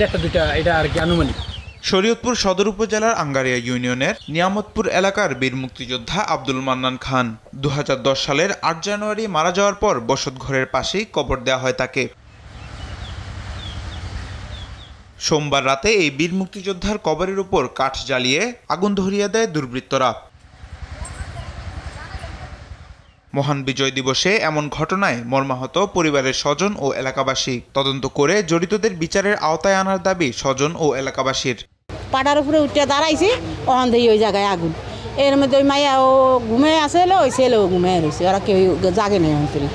একটা দুইটা এটা আর কি আনুমানিক। শরীয়তপুর সদর উপজেলার আঙ্গারিয়া ইউনিয়নের নিয়ামতপুর এলাকার বীর মুক্তিযোদ্ধা আব্দুল মান্নান খান 2010 সালের 8 জানুয়ারি মারা যাওয়ার পর বসতঘরের পাশেই কবর দেওয়া হয় তাকে। সোমবার রাতে এই বীর মুক্তিযোদ্ধার কবরের উপর কাঠ জ্বালিয়ে আগুন ধরিয়ে দেয় দুর্বৃত্তরা। মহান বিজয় দিবসে এমন ঘটনায় মর্মাহত পরিবারের স্বজন ও এলাকাবাসী। তদন্ত করে জড়িতদের বিচারের আওতায় আনার দাবি স্বজন ও এলাকাবাসীর। পাড়ার উপরে উঠে দাঁড়াইছি, ওখান থেকে ওই জায়গায় আগুন। এর মধ্যে ওই মাইয়া ও ঘুমে আসছিল, ওই ছেলেও ঘুমে রয়েছে, ওরা কেউ জাগে নেই হয়েছিল।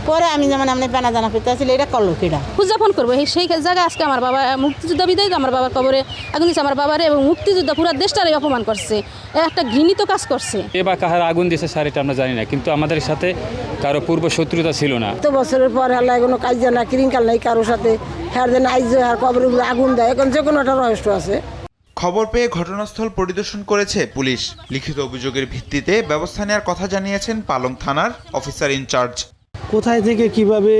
পরে আমি যেমন আপনি পেনা জানা পেতে আসলে এটা করলো কেডা উদযাপন করবো সেই জায়গায় আজকে আমার বাবা মুক্তিযোদ্ধা বিদায় আমার বাবার কবরে আগুন দিচ্ছে। আমার বাবারে এবং মুক্তিযোদ্ধা পুরো দেশটারে অপমান করছে, একটা ঘৃণিত কাজ করছে। এ বা কাহার আগুন দিয়েছে স্যার এটা আমরা জানি না, কিন্তু আমাদের সাথে কারো পূর্ব শত্রুতা ছিল না। তো বছরের পর হেলা কোনো কাজ না কিরিঙ্কাল নাই কারোর সাথে, হ্যাঁ যেন আইজ আর কবরের উপরে আগুন দেয়, এখন যে কোনো একটা রহস্য আছে। খবর পেয়ে ঘটনাস্থল পরিদর্শন করেছে পুলিশ। লিখিত অভিযোগের ভিত্তিতে ব্যবস্থা নেওয়ার কথা জানিয়েছেন পালং থানার অফিসার ইনচার্জ। কোথায় থেকে কিভাবে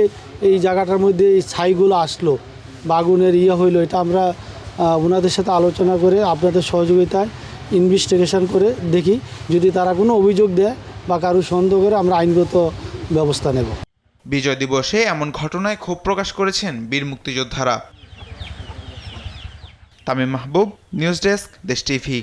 এই জায়গাটার মধ্যে এই ছাইগুলো আসলো বা আগুনের হইলো, এটা আমরা ওনাদের সাথে আলোচনা করে আপনাদের সহযোগিতায় ইনভেস্টিগেশন করে দেখি, যদি তারা কোনো অভিযোগ দেয় বা কারো সন্দেহ করে আমরা আইনগত ব্যবস্থা নেব। বিজয় দিবসে এমন ঘটনায় ক্ষোভ প্রকাশ করেছেন বীর মুক্তিযোদ্ধারা। তামিম মাহবুব, নিউজ ডেস্ক, দেশ টিভি।